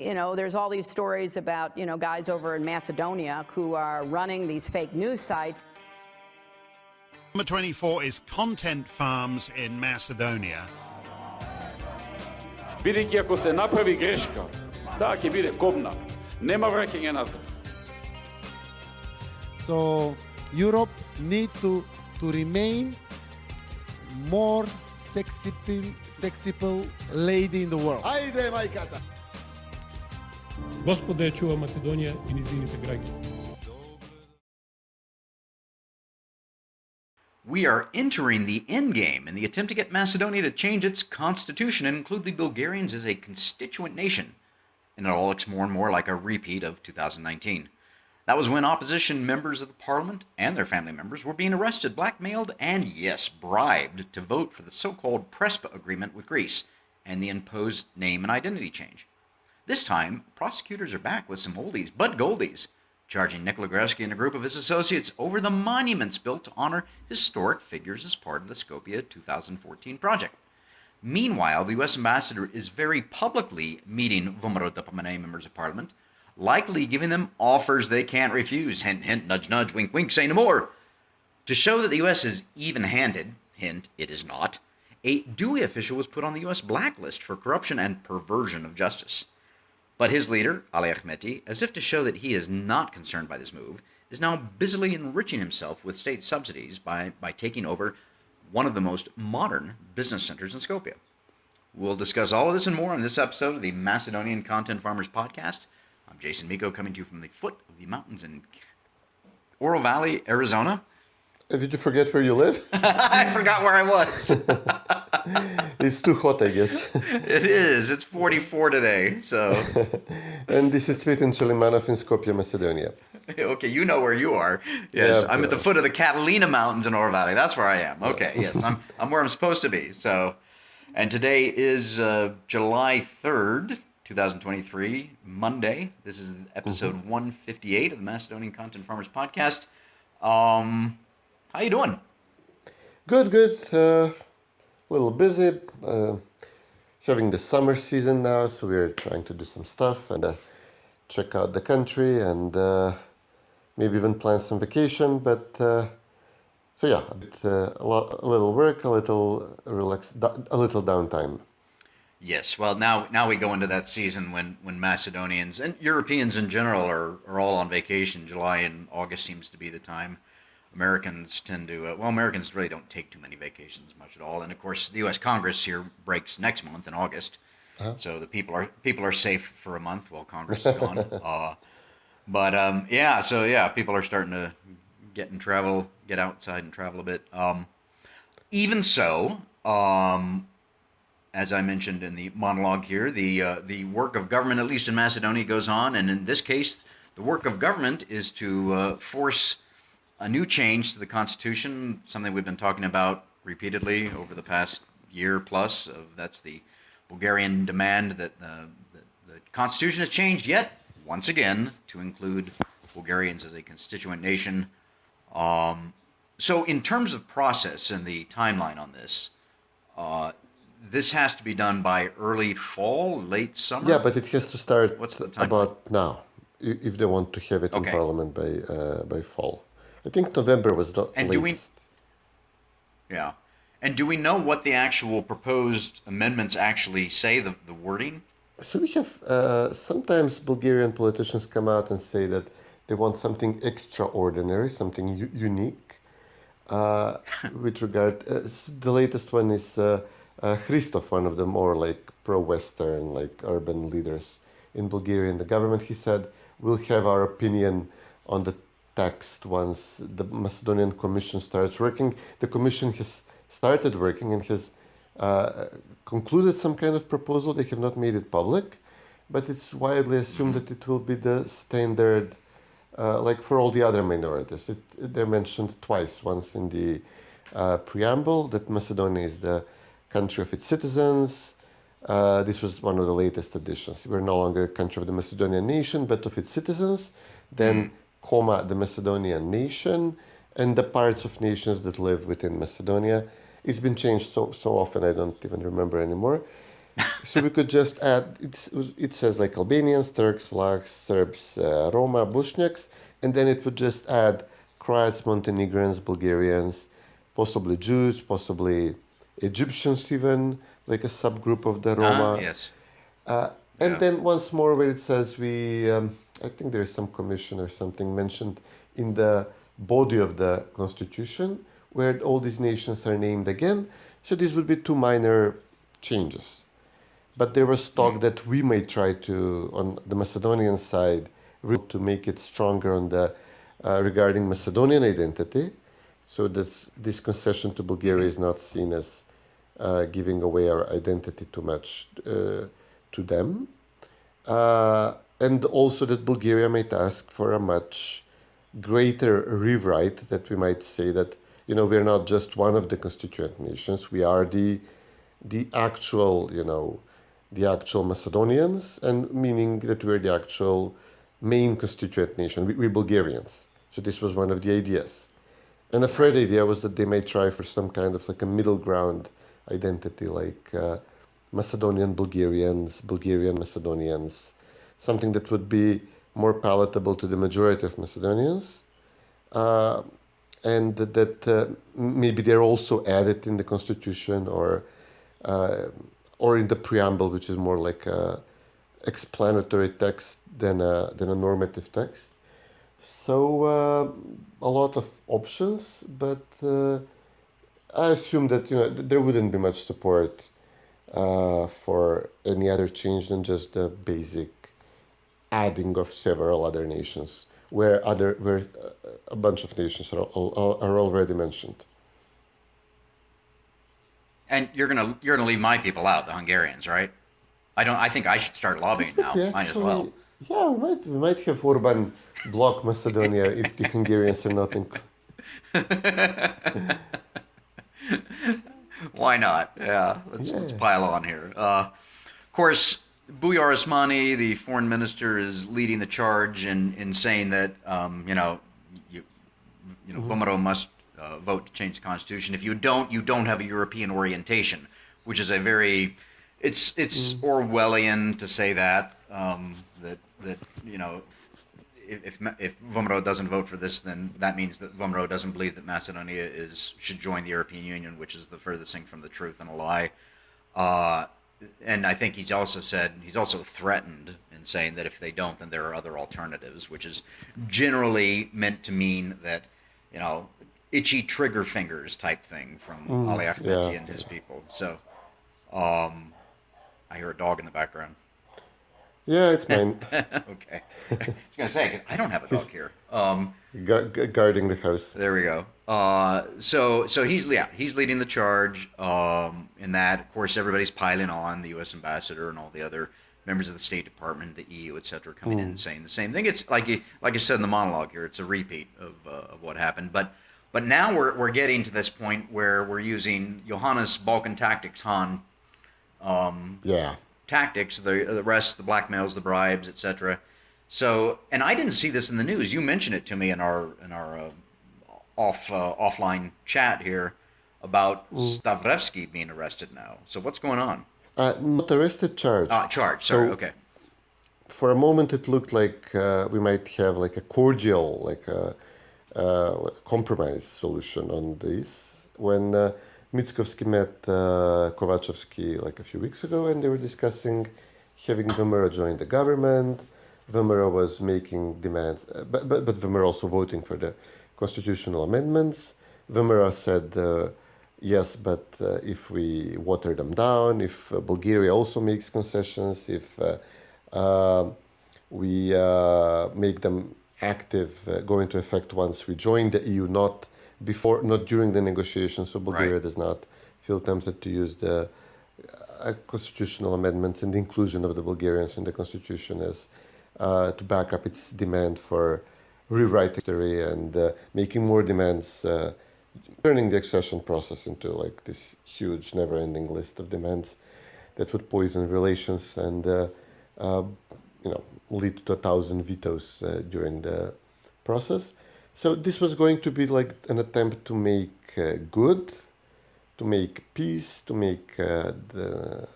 there's all these stories about, guys over in Macedonia who are running these fake news sites. Number 24 is content farms in Macedonia. Бидејќи ако се направи грешка, таа ќе биде кобна. Нема враќање назад. So Europe need to remain more sexy lady in the world. Ајде, мајката! Господа ја чува Македонија и низините граѓани. We are entering the endgame in the attempt to get Macedonia to change its constitution and include the Bulgarians as a constituent nation. And it all looks more and more like a repeat of 2019. That was when opposition members of the parliament and their family members were being arrested, blackmailed, and yes, bribed to vote for the so-called Prespa agreement with Greece and the imposed name and identity change. This time, prosecutors are back with some oldies but goldies, charging Nikola Gruevski and a group of his associates over the monuments built to honor historic figures as part of the Skopje 2014 project. Meanwhile, the U.S. ambassador is very publicly meeting VMRO members of parliament, likely giving them offers they can't refuse, hint, hint, nudge, nudge, wink, wink, say no more. To show that the U.S. is even-handed, hint, it is not, a DUI official was put on the U.S. blacklist for corruption and perversion of justice. But his leader, Ali Ahmeti, as if to show that he is not concerned by this move, is now busily enriching himself with state subsidies by taking over one of the most modern business centers in Skopje. We'll discuss all of this and more in this episode of the Macedonian Content Farmers Podcast. I'm Jason Miko, coming to you from the foot of the mountains in Oro Valley, Arizona. Did you forget where you live? I forgot where I was. It's too hot, I guess. It is. It's 44 today, so... And this is Cvetin in Skopje, Macedonia. Okay, you know where you are. Yes, Yeah, I'm at the foot of the Catalina Mountains in Oro Valley. That's where I am. Okay, yes, I'm where I'm supposed to be. So, and today is July 3rd, 2023, Monday. This is episode 158 of the Macedonian Content Farmers Podcast. How you doing? Good. A little busy. Having the summer season now, so we're trying to do some stuff and check out the country and maybe even plan some vacation. But so yeah, a little work, a little relax, a little downtime. Yes. Well, now we go into that season when Macedonians and Europeans in general are all on vacation. July and August seems to be the time. Americans tend to, Americans really don't take too many vacations much at all. And of course, the U.S. Congress here breaks next month in August. So the people are safe for a month while Congress is gone. People are starting to get outside and travel a bit. Even so, as I mentioned in the monologue here, the work of government, at least in Macedonia, goes on. And in this case, the work of government is to force a new change to the Constitution, something we've been talking about repeatedly over the past year plus. That's the Bulgarian demand that the Constitution has changed yet, once again, to include Bulgarians as a constituent nation. So in terms of process and the timeline on this, this has to be done by early fall, late summer? Yeah, but it has to start What's the timeline? about now, if they want to have it in Parliament by fall. I think November was the latest. And do we know what the actual proposed amendments actually say, the wording? So we have, sometimes Bulgarian politicians come out and say that they want something extraordinary, something unique. With regard, the latest one is Christov, one of the more like pro-Western, like urban leaders in Bulgaria, in the government. He said, we'll have our opinion on the text once the Macedonian Commission starts working. The Commission has started working and has concluded some kind of proposal. They have not made it public, but it's widely assumed that it will be the standard, like for all the other minorities. They're mentioned twice, once in the preamble, that Macedonia is the country of its citizens. This was one of the latest additions. We're no longer a country of the Macedonian nation, but of its citizens. Then the Macedonian nation, and the parts of nations that live within Macedonia. It's been changed so often I don't even remember anymore. So we could just add, it says like Albanians, Turks, Vlachs, Serbs, Roma, Bosniaks, and then it would just add Croats, Montenegrins, Bulgarians, possibly Jews, possibly Egyptians even, like a subgroup of the Roma. Yes. And then once more where it says I think there is some commission or something mentioned in the body of the constitution where all these nations are named again. So these would be two minor changes. But there was talk that we may try to, on the Macedonian side, to make it stronger on the regarding Macedonian identity. So this concession to Bulgaria is not seen as giving away our identity too much to them. And also that Bulgaria might ask for a much greater rewrite, that we might say that, we're not just one of the constituent nations, we are the actual, the actual Macedonians, and meaning that we're the actual main constituent nation, we Bulgarians. So this was one of the ideas. And a third idea was that they may try for some kind of like a middle ground identity, like Macedonian Bulgarians, Bulgarian Macedonians, something that would be more palatable to the majority of Macedonians. And that maybe they're also added in the constitution or in the preamble, which is more like a explanatory text than a normative text. So a lot of options, but I assume that there wouldn't be much support for any other change than just the basic adding of several other nations, where a bunch of nations are already mentioned. And you're gonna leave my people out, the Hungarians, right? I think I should start lobbying now. Might as well. Yeah, we might have Orban block Macedonia if the Hungarians are not included. Why not? Yeah, let's pile on here. Of course, Bujar Osmani, the foreign minister, is leading the charge in saying that VMRO must vote to change the constitution. If you don't have a European orientation, which is a very it's Orwellian to say that if VMRO doesn't vote for this, then that means that VMRO doesn't believe that Macedonia should join the European Union, which is the furthest thing from the truth and a lie. And I think he's also threatened in saying that if they don't, then there are other alternatives, which is generally meant to mean that, itchy trigger fingers type thing from Ali Ahmeti and his people. So, I hear a dog in the background. Yeah, it's mine. Okay. I was going to say, I don't have a dog here. Guarding the house. There we go. So he's leading the charge in that. Of course, everybody's piling on, the U.S. ambassador and all the other members of the State Department, the EU, etc., coming in and saying the same thing. It's like you said in the monologue here. It's a repeat of what happened. But now we're getting to this point where we're using Johannes Balkan Tactics Han. Tactics, the rest, the blackmails, the bribes, etc. So, and I didn't see this in the news. You mentioned it to me in our offline chat here about Stavrevsky being arrested now. So what's going on? Not arrested, charged. Charged. Sorry. So, okay. For a moment, it looked like we might have like a cordial, like a compromise solution on this when. Mickovsky met Kovacevsky like a few weeks ago, and they were discussing having VMRO join the government. VMRO was making demands, but VMRO also voting for the constitutional amendments. VMRO said yes, but if we water them down, if Bulgaria also makes concessions, if we make them active, go into effect once we join the EU, not during the negotiations, so Bulgaria does not feel tempted to use the constitutional amendments and the inclusion of the Bulgarians in the constitution as to back up its demand for rewriting history and making more demands, turning the accession process into like this huge, never-ending list of demands that would poison relations and lead to 1,000 vetoes during the process. So this was going to be like an attempt to make good, to make peace, to make the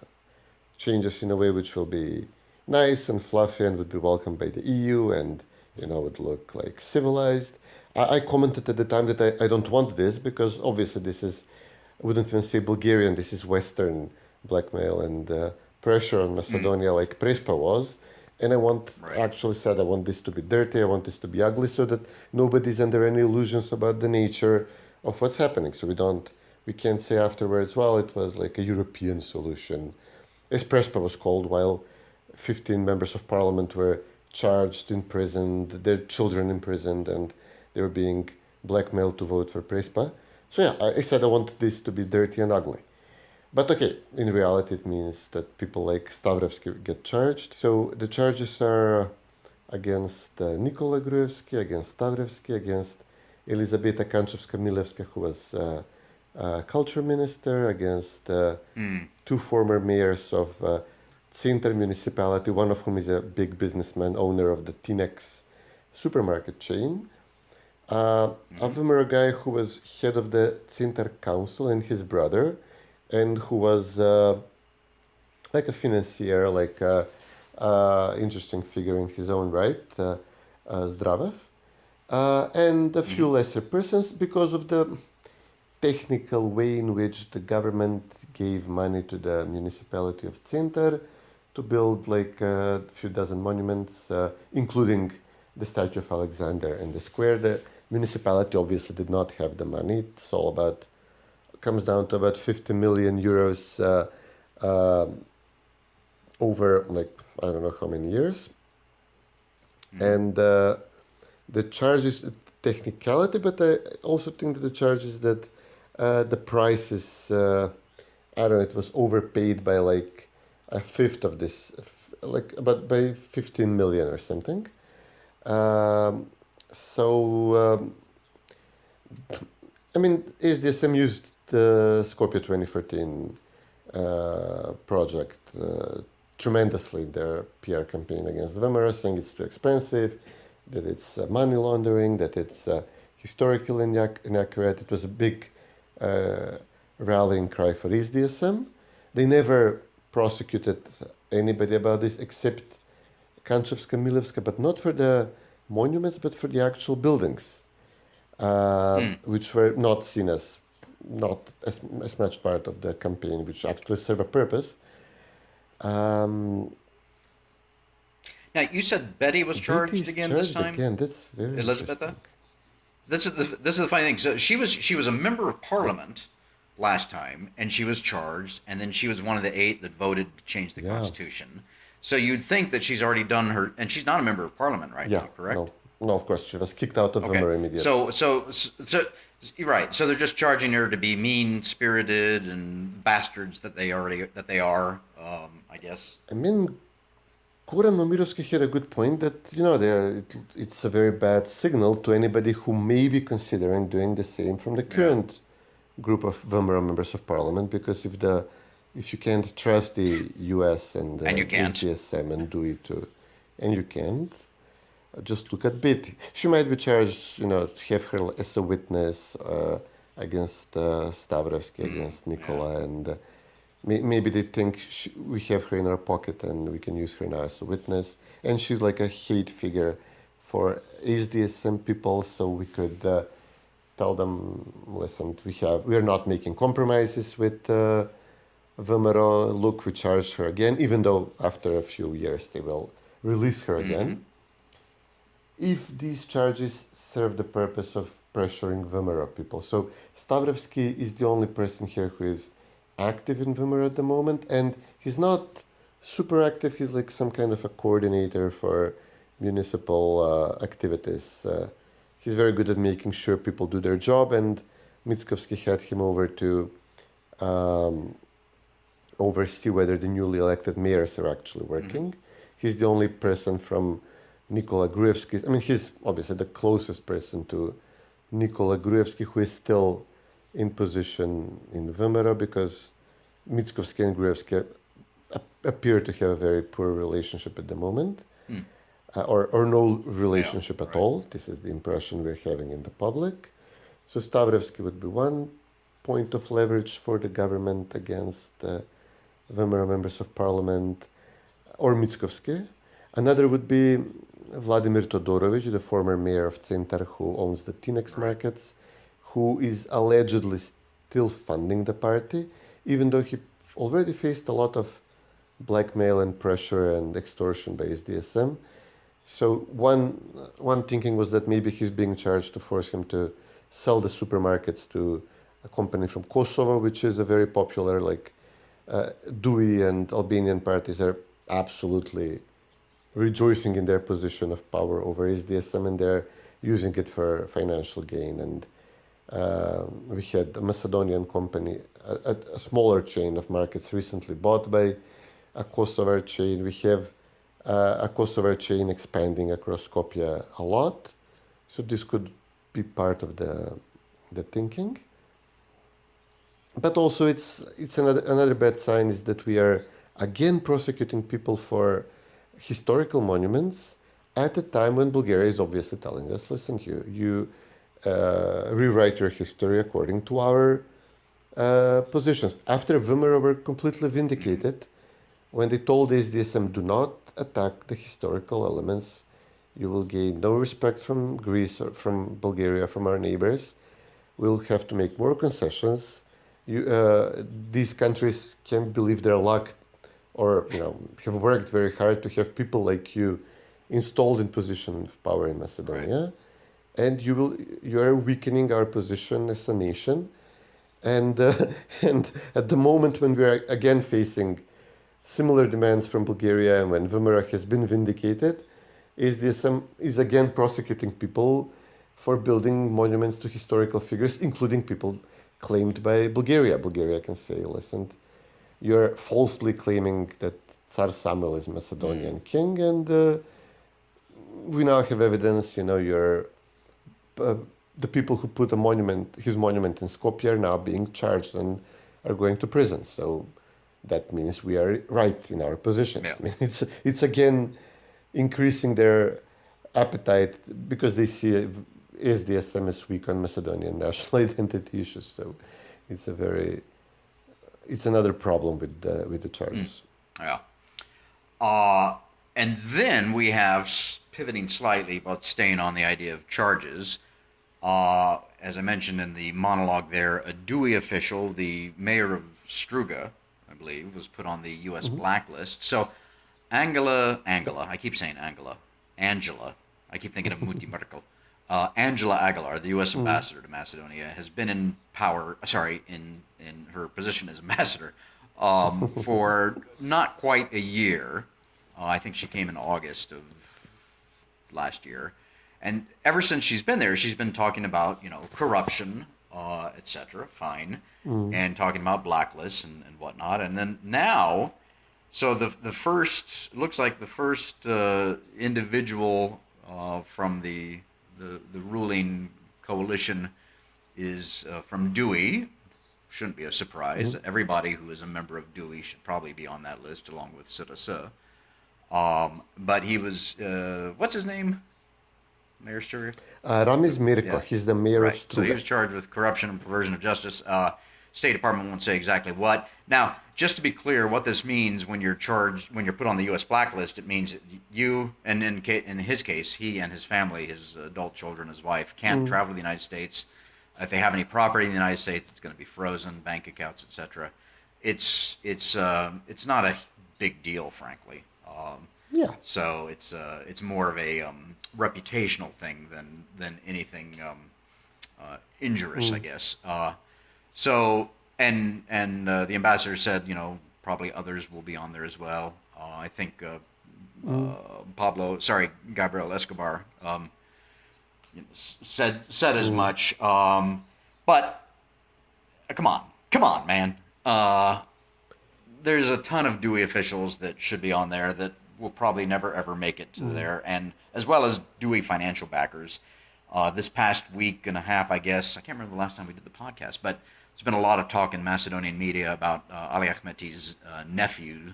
changes in a way which will be nice and fluffy and would be welcomed by the EU and, would look like civilized. I commented at the time that I don't want this because obviously this is, I wouldn't even say Bulgarian, this is Western blackmail and pressure on Macedonia like Prespa was. And actually said, I want this to be dirty, I want this to be ugly so that nobody's under any illusions about the nature of what's happening. So we can't say afterwards, well, it was like a European solution, as Prespa was called, while 15 members of parliament were charged, imprisoned, their children imprisoned, and they were being blackmailed to vote for Prespa. So yeah, I said I want this to be dirty and ugly. But okay, in reality it means that people like Stavrevsky get charged. So the charges are against Nikola Gruevski, against Stavrevsky, against Elizabeta Kančevska-Milevska, who was culture minister, against two former mayors of Centar municipality, one of whom is a big businessman, owner of the Tinex supermarket chain. A VMRO guy who was head of the Centar council and his brother, and who was like a financier, like a interesting figure in his own right, Zdravev, and a few lesser persons because of the technical way in which the government gave money to the municipality of Centar to build like a few dozen monuments, including the statue of Alexander and the square. The municipality obviously did not have the money. It's all about, comes down to about 50 million euros over like, I don't know how many years. And the charge is technicality, but I also think that the charge is that the price is, I don't know, it was overpaid by like a fifth of this, like about by 15 million or something. I mean, SDSM used the Skopje 2014 project tremendously in their PR campaign against VMRO, saying it's too expensive, that it's money laundering, that it's historically inaccurate. It was a big rallying cry for SDSM. They never prosecuted anybody about this except Kančevska-Milevska, but not for the monuments, but for the actual buildings, which were not seen as not as much part of the campaign, which actually serve a purpose. Now, you said Betty was charged again this time? Again. That's very Elizabeth? This is the funny thing. So she was a member of parliament last time, and she was charged, and then she was one of the 8 that voted to change the constitution. So you'd think that she's already done her, and she's not a member of parliament right now, correct? No, of course, she was kicked out of VMRO immediately. So you're right. So they're just charging her to be mean-spirited and bastards that they are, I guess. I mean, Goran Momirovski had a good point that, it's a very bad signal to anybody who may be considering doing the same from the current group of VMRO members of parliament, because if you can't trust the US and SDSM and do it too, and you can't, just look at Betty. She might be charged, to have her as a witness against Stavrevsky, against Nikola, and maybe they think we have her in our pocket and we can use her now as a witness. And she's like a hate figure for SDSM people, so we could tell them, listen, we are not making compromises with VMRO. Look, we charged her again, even though after a few years they will release her again. If these charges serve the purpose of pressuring VMRO people. So Stavrevsky is the only person here who is active in VMRO at the moment, and he's not super active. He's like some kind of a coordinator for municipal activities. He's very good at making sure people do their job, and Mickovsky had him over to oversee whether the newly elected mayors are actually working. He's the only person from Nikola Gruevski. I mean, he's obviously the closest person to Nikola Gruevski, who is still in position in VMRO, because Mickovsky and Gruevski appear to have a very poor relationship at the moment, or no relationship at all. This is the impression we're having in the public. So Stavrevsky would be one point of leverage for the government against VMRO members of parliament, or Mickovsky. Another would be Vladimir Todorovic, the former mayor of Centar, who owns the Tinex markets, who is allegedly still funding the party, even though he already faced a lot of blackmail and pressure and extortion by SDSM. So one thinking was that maybe he's being charged to force him to sell the supermarkets to a company from Kosovo, which is a very popular, DUI and Albanian parties are absolutely rejoicing in their position of power over SDSM, and they're using it for financial gain. And we had a Macedonian company, a smaller chain of markets recently bought by a Kosovar chain. We have a Kosovar chain expanding across Skopje a lot. So this could be part of the thinking. But also it's another bad sign is that we are again prosecuting people for historical monuments at a time when Bulgaria is obviously telling us, listen, you rewrite your history according to our positions. After VMRO were completely vindicated, when they told SDSM, do not attack the historical elements, you will gain no respect from Greece or from Bulgaria, from our neighbors. We'll have to make more concessions. These countries can't believe their luck, or have worked very hard to have people like you installed in position of power in Macedonia, and you are weakening our position as a nation. And and at the moment when we are again facing similar demands from Bulgaria, and when VMRO has been vindicated, SDSM is again prosecuting people for building monuments to historical figures, including people claimed by Bulgaria. Bulgaria can say, listen, you're falsely claiming that Tsar Samuel is Macedonian king, and we now have evidence, you're the people who put his monument in Skopje are now being charged and are going to prison. So that means we are right in our positions. Yeah. I mean, it's again increasing their appetite because they see SDSM is weak on Macedonian national identity issues. So it's another problem with the charges. Yeah. And then we have, pivoting slightly, but staying on the idea of charges, as I mentioned in the monologue there, a DUI official, the mayor of Struga, I believe, was put on the U.S. blacklist. So Angela, I keep saying Angela, I keep thinking of Muti Merkel. Angela Aguilar, the U.S. ambassador to Macedonia, has been in her position as ambassador for not quite a year. I think she came in August of last year. And ever since she's been there, she's been talking about, corruption, etc., fine, and talking about blacklists and whatnot. And then now, so the first individual from the ruling coalition is from DUI. Shouldn't be a surprise. Everybody who is a member of DUI should probably be on that list, along with Sirasa. But he was, what's his name? Mayor Struga? Ramiz Mirko. Yeah. He's the mayor of Struga. So he was charged with corruption and perversion of justice. State Department won't say exactly what. Now, just to be clear, what this means when you're put on the U.S. blacklist, it means that you, and in his case, he and his family, his adult children, his wife, can't travel to the United States. If they have any property in the United States, it's going to be frozen, bank accounts, etc. It's not a big deal, frankly. So it's more of a reputational thing than anything injurious, I guess. So and the ambassador said, probably others will be on there as well. I think Gabriel Escobar said as much. But come on, man. There's a ton of DUI officials that should be on there that will probably never ever make it to there, and as well as DUI financial backers. This past week and a half, I guess, I can't remember the last time we did the podcast, but there's been a lot of talk in Macedonian media about Ali Ahmeti's nephew.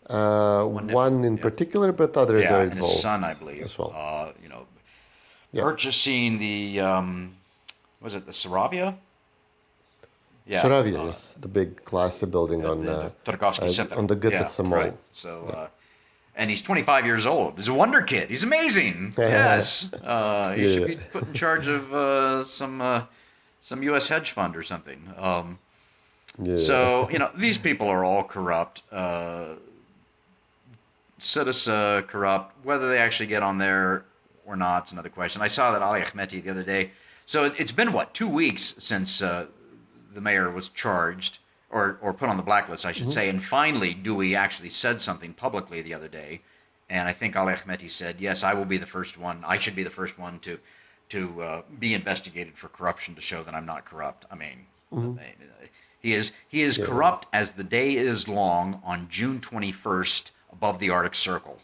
One in particular, but others are involved. And his son, I believe, as well. Purchasing the, was it the Saravia? Yeah. Soravia, yes, the big classy building on Tarkovsky Center. on the Gytitsa Mall. Right. So, and he's 25 years old. He's a wonder kid. He's amazing. Yes. He should be put in charge of some U.S. hedge fund or something. So, these people are all corrupt. Citisa corrupt. Whether they actually get on there or not is another question. I saw that Ali Ahmeti the other day. So it's been, 2 weeks since the mayor was charged, or put on the blacklist, I should say, and finally Dewey actually said something publicly the other day, and I think Ali Ahmeti said, yes, I will be the first one, I should be the first one to be investigated for corruption to show that I'm not corrupt. I mean, he is corrupt as the day is long on June 21st above the Arctic Circle.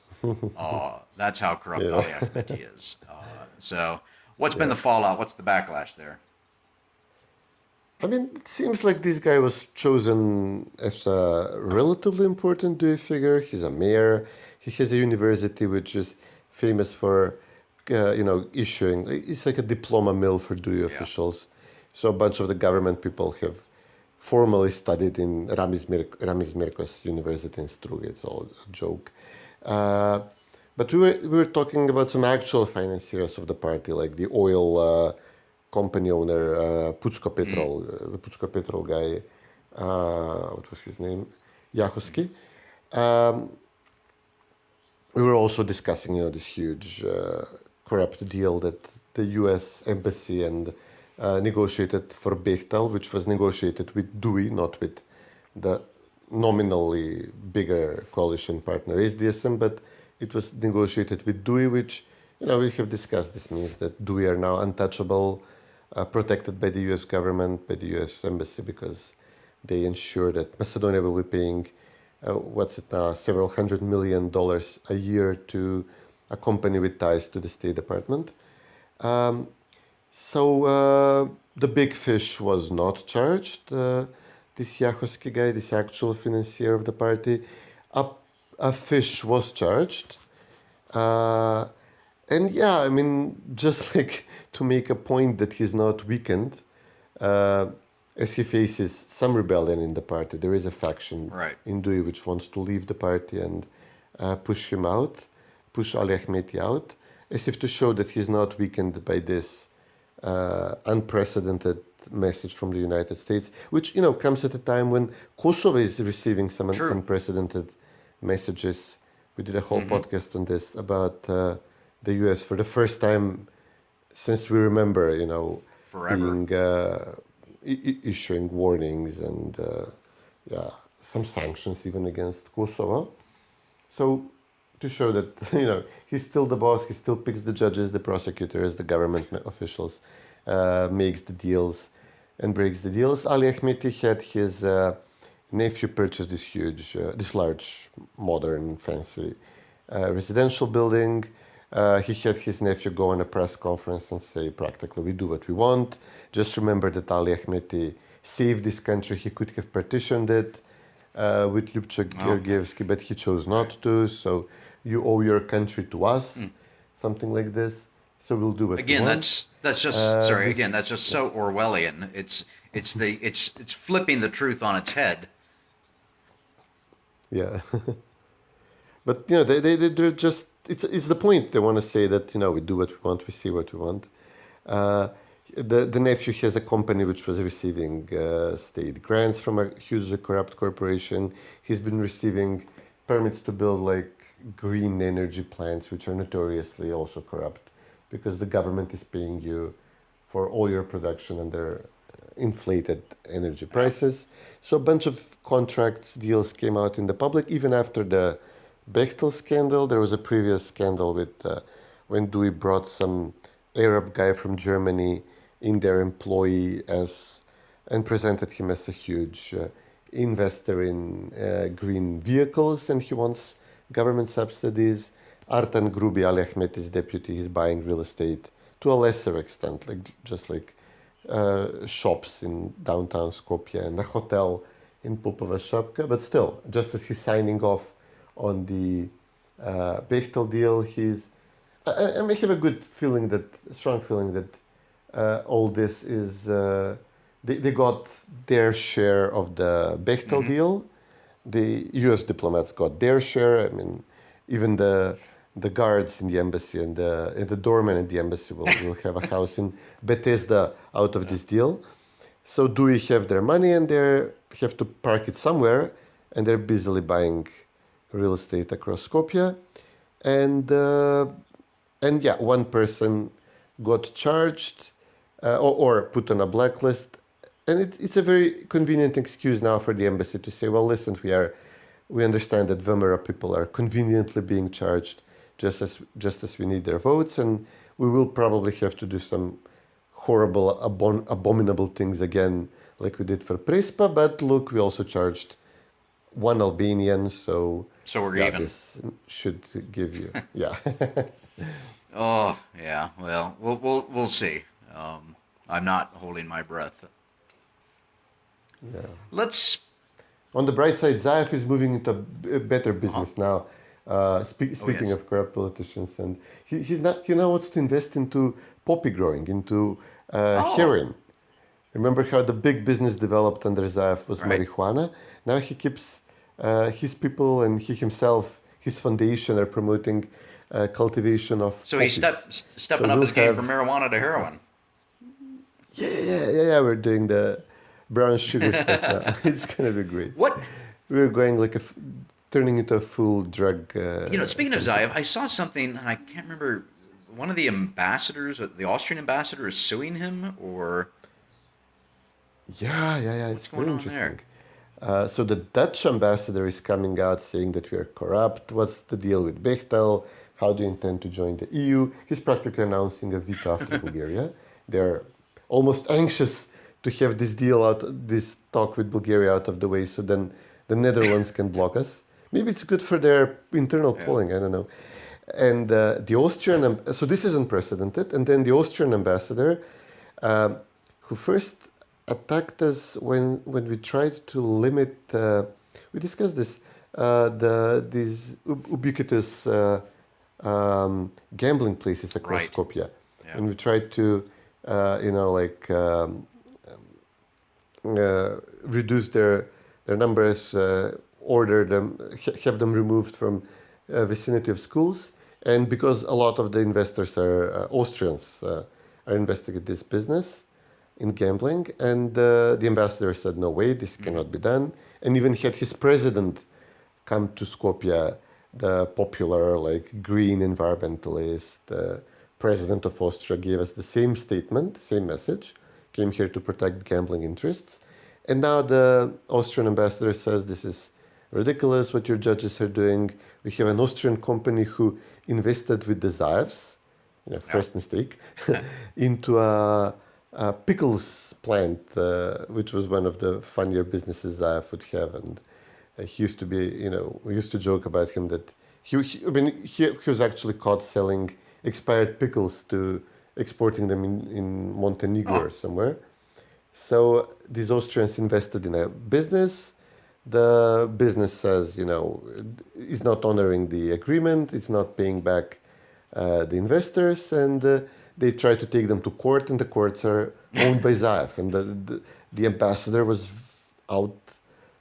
That's how corrupt Ali Ahmeti is. So what's been the fallout? What's the backlash there? I mean, it seems like this guy was chosen as a relatively important Dewey figure. He's a mayor. He has a university which is famous for, issuing. It's like a diploma mill for Dewey officials. So a bunch of the government people have formally studied in Ramis Mirkos University in Struga. It's all a joke. But we were talking about some actual financiers of the party, like the oil company owner, Pucko Petrol, the Pucko Petrol guy, what was his name? Yahovsky. We were also discussing, this huge corrupt deal that the U.S. embassy and negotiated for Bechtel, which was negotiated with Dewey, not with the nominally bigger coalition partner SDSM, but it was negotiated with Dewey, which, we have discussed. This means that Dewey are now untouchable, protected by the U.S. government, by the U.S. embassy, because they ensure that Macedonia will be paying, several $100 million a year to a company with ties to the State Department. So the big fish was not charged. This Yahovsky guy, this actual financier of the party, a fish was charged. And just like to make a point that he's not weakened, as he faces some rebellion in the party. There is a faction in Dewey which wants to leave the party and push him out, push Ali Ahmeti out, as if to show that he's not weakened by this unprecedented message from the United States, which, comes at a time when Kosovo is receiving some unprecedented messages. We did a whole podcast on this about the U.S. for the first time since we remember, being issuing warnings and some sanctions even against Kosovo. So to show that he's still the boss, he still picks the judges, the prosecutors, the government officials, makes the deals and breaks the deals. Ali Ahmeti had his nephew purchase this large, modern, fancy residential building. He had his nephew go on a press conference and say, practically, we do what we want. Just remember that Ali Ahmeti saved this country. He could have partitioned it with Ljubča Georgievsky, but he chose not to. So you owe your country to us, something like this. So we'll do it. Again, that's just Again, that's just so Orwellian. It's flipping the truth on its head. Yeah, but they're just it's the point. They want to say that we do what we want, we see what we want. The nephew has a company which was receiving state grants from a hugely corrupt corporation. He's been receiving permits to build like green energy plants, which are notoriously also corrupt, because the government is paying you for all your production under inflated energy prices. So a bunch of contracts, deals came out in the public. Even after the Bechtel scandal, there was a previous scandal with when Dewey brought some Arab guy from Germany in their employee and presented him as a huge investor in green vehicles, and he wants government subsidies. Artan Grubi, Ali Ahmeti's deputy, is buying real estate to a lesser extent, like shops in downtown Skopje and a hotel in Popova Shapka. But still, just as he's signing off on the Bechtel deal, I may have a strong feeling that all this is they got their share of the Bechtel deal. The U.S. diplomats got their share. I mean, even the guards in the embassy and the doorman at the embassy will have a house in Bethesda out of this deal. So DUI have their money and they have to park it somewhere, and they're busily buying real estate across Skopje. And yeah, one person got charged or put on a blacklist. And it's a very convenient excuse now for the embassy to say, well, listen, we understand that VMRO people are conveniently being charged just as we need their votes, and we will probably have to do some horrible, abominable things again, like we did for Prespa. But look, we also charged one Albanian, so we're yeah, even. this should give you, yeah. Oh, yeah. Well, we'll see. I'm not holding my breath. Yeah. Let's. On the bright side, Zaev is moving into a better business now. Speaking yes. of corrupt politicians, and he now wants to invest into poppy growing, into heroin. Remember how the big business developed under Zaev was Right. marijuana? Now he keeps his people and he himself, his foundation, are promoting cultivation of So he's poppies. stepping So up we'll his game have- from marijuana to heroin. Yeah. We're doing the brown sugar stuff now. It's gonna be great. What? We're going like turning into a full drug. Speaking of Zaev, I saw something, and I can't remember. One of the ambassadors, the Austrian ambassador, is suing him, or Yeah. It's going very on there? interesting. So the Dutch ambassador is coming out saying that we are corrupt. What's the deal with Bechtel? How do you intend to join the EU? He's practically announcing a veto after Bulgaria. They're almost anxious to have this this talk with Bulgaria out of the way, so then the Netherlands can block us. Maybe it's good for their internal polling. I don't know. And the Austrian, so this is unprecedented. And then the Austrian ambassador, who first attacked us when we tried to limit. We discussed this. These ubiquitous gambling places across Right. Skopje, Yeah. and we tried to, reduce their numbers, order them, have them removed from vicinity of schools. And because a lot of the investors are Austrians, are investing in this business, in gambling, and the ambassador said, no way, this cannot be done. And even had his president come to Skopje, the popular, green environmentalist, president of Austria, gave us the same statement, same message, came here to protect gambling interests. And now the Austrian ambassador says this is ridiculous what your judges are doing. We have an Austrian company who invested with the Zaevs, first mistake, into a pickles plant, which was one of the funnier businesses Zaev would have. And he used to be, we used to joke about him that he was actually caught selling expired pickles to exporting them in Montenegro or somewhere. So these Austrians invested in a business. The business says, is not honoring the agreement. It's not paying back the investors, and they try to take them to court, and the courts are owned by Zaev. And the ambassador was out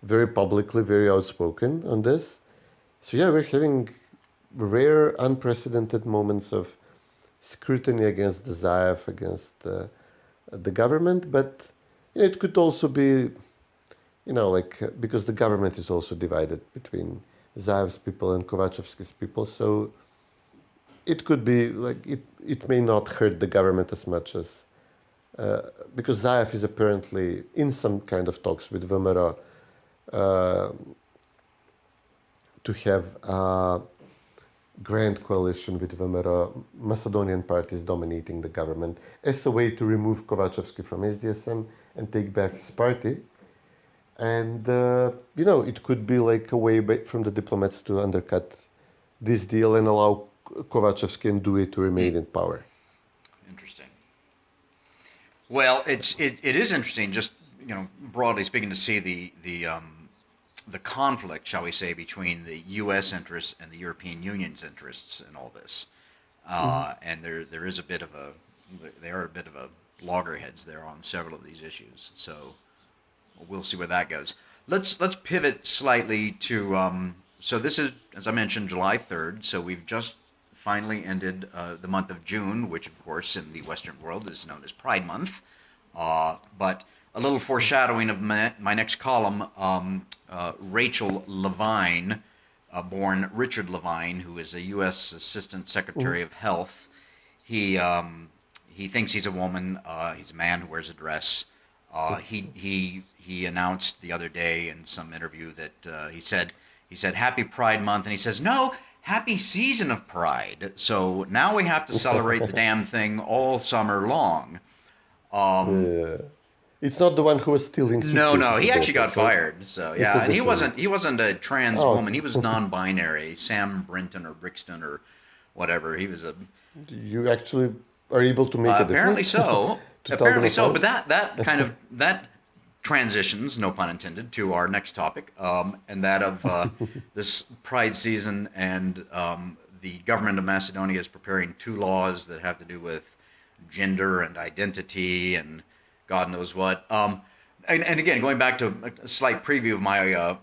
very publicly, very outspoken on this. So yeah, we're having rare, unprecedented moments of scrutiny against the Zaev, against the government. But it could also be, because the government is also divided between Zaev's people and Kovacevsky's people. So it could be it may not hurt the government as much as, because Zaev is apparently in some kind of talks with VMRO to have a grand coalition with VMRO, Macedonian parties dominating the government, as a way to remove Kovacevsky from SDSM and take back his party. And, it could be like a way from the diplomats to undercut this deal and allow Kovacevsky and DUI to remain in power. Interesting. Well, it is interesting, just broadly speaking, to see the conflict, shall we say, between the U.S. interests and the European Union's interests in all this, and there is a bit of a loggerheads there on several of these issues. So we'll see where that goes. Let's pivot slightly to so this is, as I mentioned, July 3rd. So we've just finally ended the month of June, which of course in the Western world is known as Pride Month. But a little foreshadowing of my next column, Rachel Levine, born Richard Levine, who is a U.S. Assistant Secretary of Health. He thinks he's a woman. He's a man who wears a dress. He announced the other day in some interview that he said Happy Pride Month, and he says no, Happy Season of Pride. So now we have to celebrate the damn thing all summer long. Yeah. It's not the one who was stealing suitcases. No, he actually got fired. So yeah, and he wasn't a trans woman. He was non-binary, Sam Brinton or Brixton or whatever. He was a. You actually are able to make a difference. Apparently so. Apparently so. But that transitions, no pun intended, to our next topic, and that of this Pride season, and the government of Macedonia is preparing 2 laws that have to do with gender and identity and God knows what. And again, going back to a slight preview of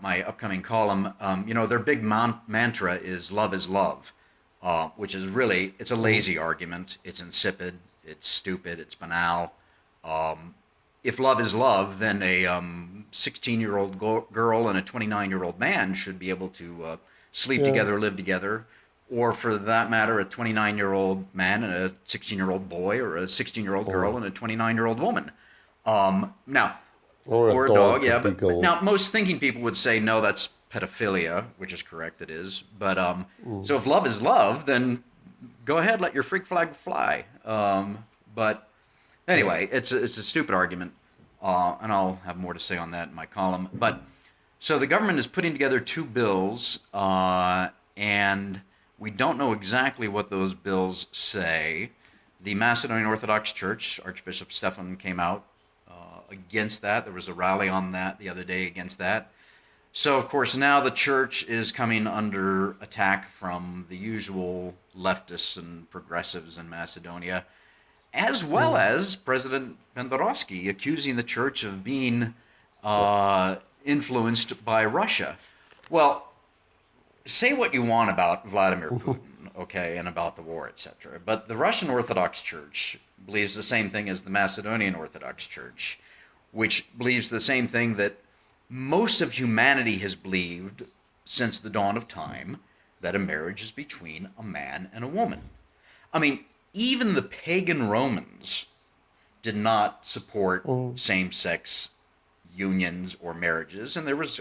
my upcoming column, their big mantra is love, which is really, it's a lazy argument. It's insipid. It's stupid. It's banal. If love is love, then a 16-year-old girl and a 29-year-old man should be able to sleep together, live together, or for that matter, a 29-year-old man and a 16-year-old boy, or a 16-year-old girl and a 29-year-old woman. Now, or a dog, yeah. But now, most thinking people would say, no, that's pedophilia, which is correct, it is. But so if love is love, then go ahead, let your freak flag fly. But anyway, it's a stupid argument, and I'll have more to say on that in my column. But so the government is putting together 2 bills, and we don't know exactly what those bills say. The Macedonian Orthodox Church, Archbishop Stefan, came out against that. There was a rally on that the other day against that. So, of course, now the church is coming under attack from the usual leftists and progressives in Macedonia, as well as President Pendarovsky accusing the church of being influenced by Russia. Well, say what you want about Vladimir Putin, okay, and about the war, etc. But the Russian Orthodox Church believes the same thing as the Macedonian Orthodox Church, which believes the same thing that most of humanity has believed since the dawn of time, that a marriage is between a man and a woman. I mean, even the pagan Romans did not support same-sex unions or marriages, and there was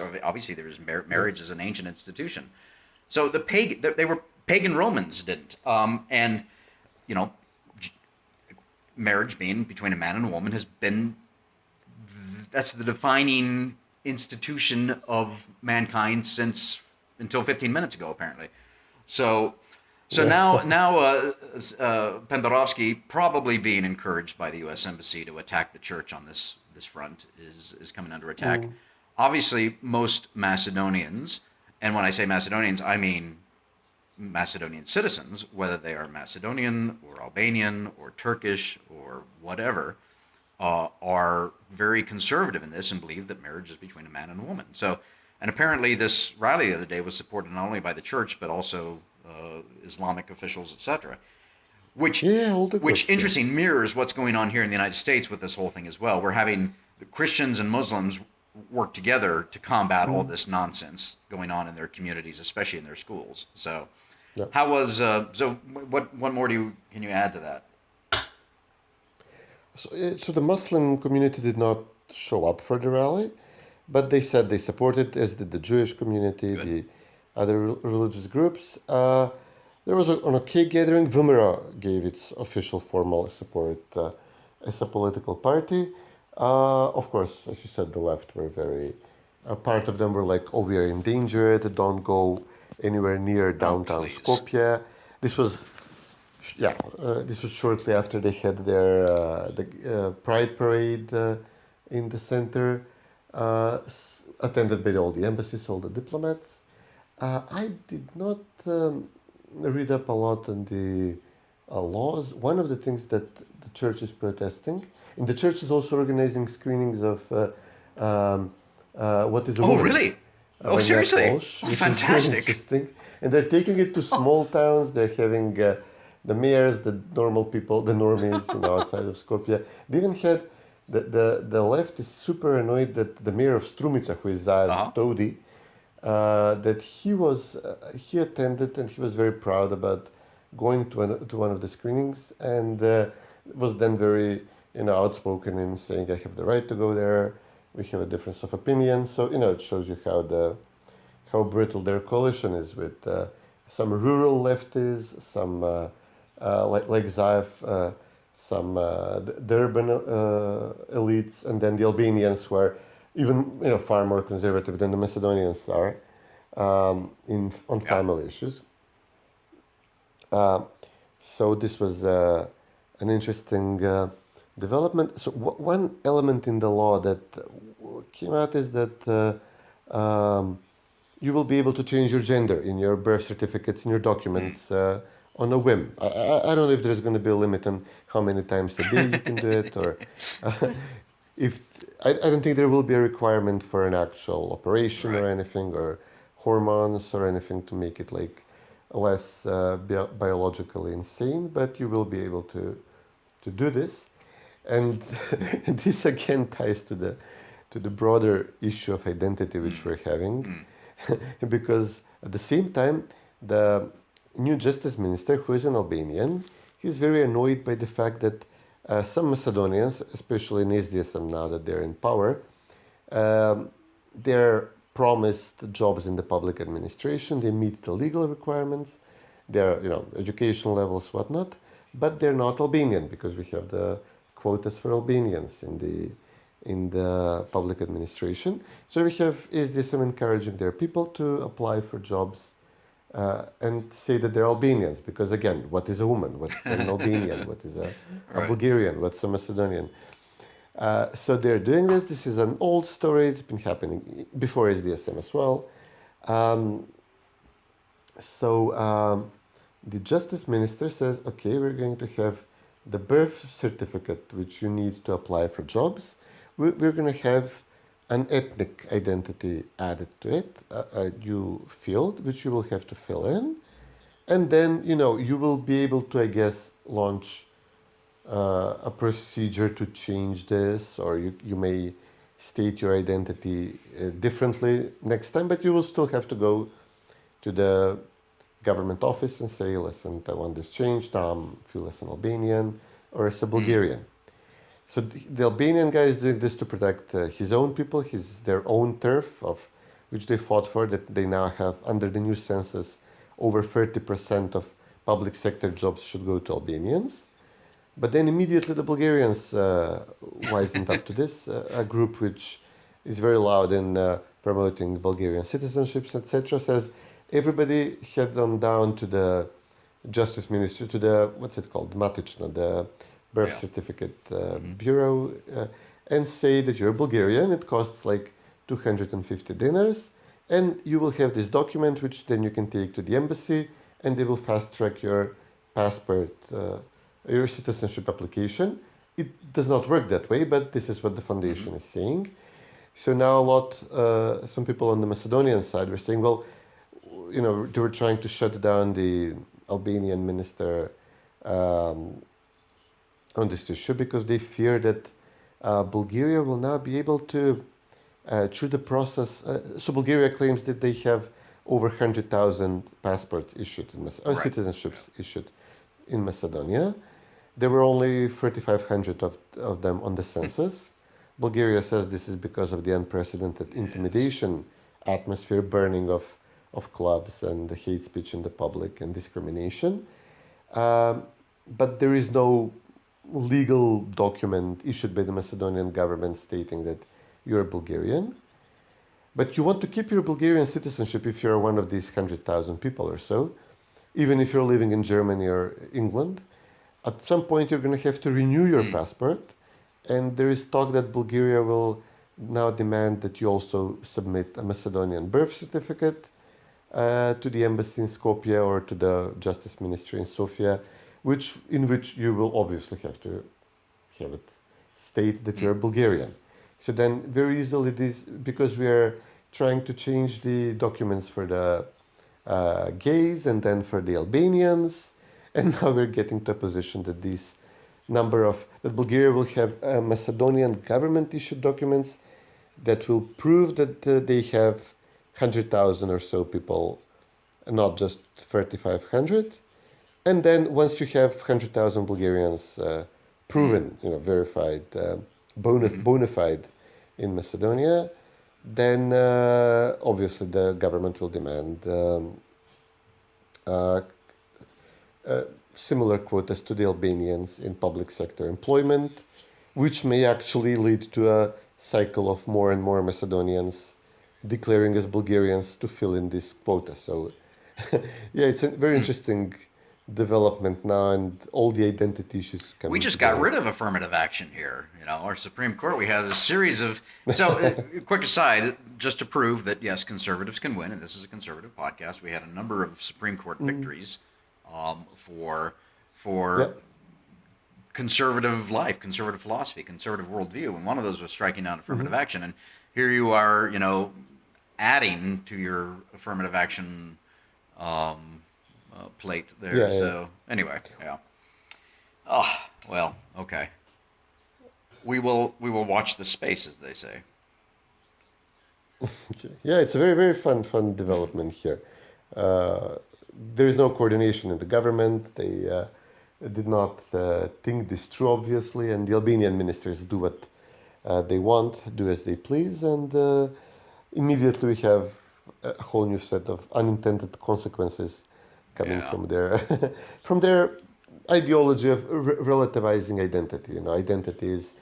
marriage as an ancient institution. So they were pagan Romans didn't, and marriage being between a man and a woman has been, that's the defining institution of mankind until 15 minutes ago, apparently. So now Pendarovsky, probably being encouraged by the U.S. Embassy to attack the church on this front, is coming under attack. Obviously, most Macedonians, and when I say Macedonians, I mean Macedonian citizens, whether they are Macedonian or Albanian or Turkish or whatever, are very conservative in this and believe that marriage is between a man and a woman. So, and apparently this rally the other day was supported not only by the church but also Islamic officials, etc. Which interesting mirrors what's going on here in the United States with this whole thing as well. We're having the Christians and Muslims work together to combat all this nonsense going on in their communities, especially in their schools. So, how was what more can you add to that? So the Muslim community did not show up for the rally, but they said they supported, as did the Jewish community, the other religious groups. There was on a cake gathering, VMRO gave its official formal support as a political party. Of course, as you said, the left were very, part of them were like, oh, we are endangered, don't go anywhere near downtown Skopje. This was shortly after they had their the Pride Parade in the center, attended by all the embassies, all the diplomats. I did not read up a lot on the laws. One of the things that the church is protesting, And the church is also organizing screenings of what is a Oh, woman. really? Oh, When they're seriously? Polish, Oh, which is very fantastic. interesting. And they're taking it to small towns. They're having the mayors, the normal people, the normies, outside of Skopje. They even had the left is super annoyed that the mayor of Strumica, who is Zaev Stodi, that he attended and he was very proud about going to one of the screenings and was then very outspoken in saying I have the right to go there. We have a difference of opinion. So it shows you how brittle their coalition is with some rural lefties, some like Zaev, some the urban elites, and then the Albanians who are even far more conservative than the Macedonians are on family issues. So this was an interesting development. So one element in the law that came out is that you will be able to change your gender in your birth certificates, in your documents, on a whim. I don't know if there's going to be a limit on how many times a day you can do it, or if I don't think there will be a requirement for an actual operation or anything, or hormones or anything to make it like less biologically insane, but you will be able to do this. And this again ties to the broader issue of identity which we're having, because at the same time, the new justice minister, who is an Albanian, he's very annoyed by the fact that some Macedonians, especially in SDSM now that they're in power, they're promised jobs in the public administration. They meet the legal requirements, their education levels, whatnot, but they're not Albanian because we have the quotas for Albanians in the public administration. So we have SDSM encouraging their people to apply for jobs and say that they're Albanians, because again, what is a woman? What's an Albanian? What is a Bulgarian? What's a Macedonian? So they're doing this. This is an old story. It's been happening before SDSM as well. The justice minister says, okay, we're going to have the birth certificate, which you need to apply for jobs. We're going to have an ethnic identity added to it, a new field, which you will have to fill in. And then, you will be able to, I guess, launch a procedure to change this, or you may state your identity differently next time, but you will still have to go to the government office and say, listen, I want this changed, now I feel as an Albanian or as a Bulgarian. So the Albanian guy is doing this to protect his own people, their own turf, of which they fought for, that they now have, under the new census, over 30% of public sector jobs should go to Albanians. But then immediately the Bulgarians wisened up to this, a group which is very loud in promoting Bulgarian citizenships, etc., says everybody head on down to the Justice Ministry, to the, what's it called, Matično, the birth certificate bureau, and say that you're Bulgarian. It costs like 250 dinars, and you will have this document which then you can take to the embassy, and they will fast track your passport, your citizenship application. It does not work that way, but this is what the foundation is saying. So now some people on the Macedonian side were saying, well, they were trying to shut down the Albanian minister on this issue because they fear that Bulgaria will now be able to, through the process, so Bulgaria claims that they have over 100,000 passports issued, citizenships issued in Macedonia. There were only 3,500 of them on the census. Bulgaria says this is because of the unprecedented intimidation atmosphere, burning of clubs and the hate speech in the public and discrimination. But there is no legal document issued by the Macedonian government stating that you're Bulgarian. But you want to keep your Bulgarian citizenship if you're one of these 100,000 people or so, even if you're living in Germany or England. At some point, you're going to have to renew your passport. And there is talk that Bulgaria will now demand that you also submit a Macedonian birth certificate to the embassy in Skopje or to the Justice Ministry in Sofia, in which you will obviously have to have it state that you're Bulgarian. So then very easily this, because we are trying to change the documents for the gays and then for the Albanians, and now we're getting to a position that that Bulgaria will have Macedonian government issued documents that will prove that they have 100,000 or so people, not just 3,500. And then once you have 100,000 Bulgarians proven, verified, bona fide in Macedonia, then obviously the government will demand similar quotas to the Albanians in public sector employment, which may actually lead to a cycle of more and more Macedonians declaring as Bulgarians to fill in this quota. So, yeah, it's a very interesting development now, and all the identity issues coming We just together. got rid of affirmative action here. Our Supreme Court, we had a series of... So, quick aside, just to prove that, yes, conservatives can win, and this is a conservative podcast, we had a number of Supreme Court victories for Yep. conservative life, conservative philosophy, conservative worldview, and one of those was striking down affirmative action. And here you are, adding to your affirmative action plate there. Yeah, so anyway, yeah. Oh well, okay. We will watch the space, as they say. Yeah, it's a very, very fun development here. There is no coordination in the government. They did not think this through, obviously, and the Albanian ministers do what they want, do as they please, and immediately we have a whole new set of unintended consequences coming from their ideology of relativizing identity. Identity is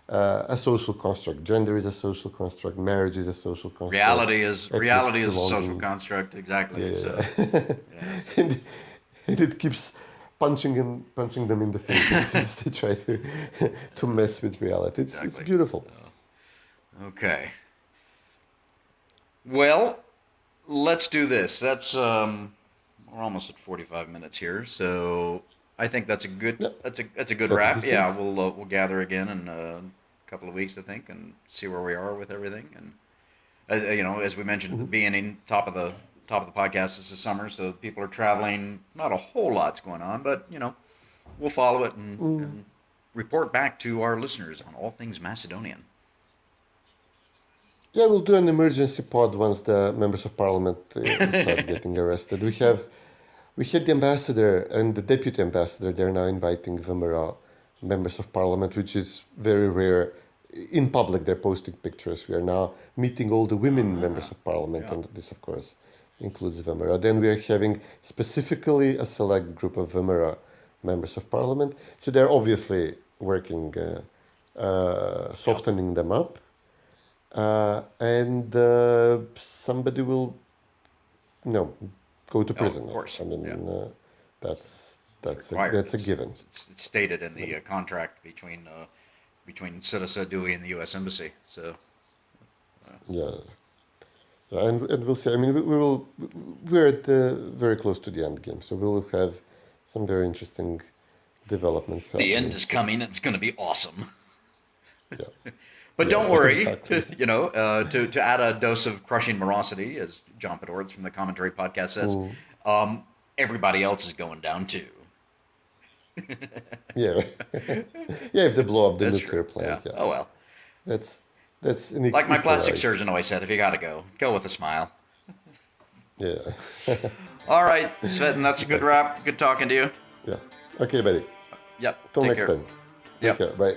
a social construct. Gender is a social construct. Marriage is a social construct. Reality is a social belonging. construct. Exactly. Yeah. So, yes. and it keeps punching them in the face as they try to mess with reality. It's beautiful. Okay. Well, let's do this. That's we're almost at 45 minutes here, so I think that's a good that's a good wrap. Decent. Yeah, we'll gather again in a couple of weeks, I think, and see where we are with everything. And as we mentioned at the beginning, top of the podcast, this is summer, so people are traveling. Not a whole lot's going on, but we'll follow it and report back to our listeners on all things Macedonian. Yeah, we'll do an emergency pod once the members of parliament start getting arrested. We had the ambassador and the deputy ambassador. They're now inviting VMRO members of parliament, which is very rare. In public, they're posting pictures. We are now meeting all the women members of parliament, and this, of course, includes VMRO. Then we are having specifically a select group of VMRO members of parliament. So they're obviously working, softening them up. And somebody will, go to prison. Of course. I mean, that's a given. It's stated in the contract between Citisa Dewey and the U.S. Embassy. So Yeah, and we'll see. I mean, we're at very close to the end game, so we'll have some very interesting developments. the end is coming. It's going to be awesome. Yeah. But don't worry, Exactly. to add a dose of crushing morosity, as John Podorz from the Commentary Podcast says, everybody else is going down too. Yeah, yeah. If they blow up the That's nuclear true. plant, Yeah. Oh well. that's Like my plastic equalized. surgeon always said, if you got to go with a smile. Yeah, All right, Cvetin, that's a good wrap. Good talking to you. yeah. Okay, buddy. Yep. Till take next care. time. Yep. Take care. Bye.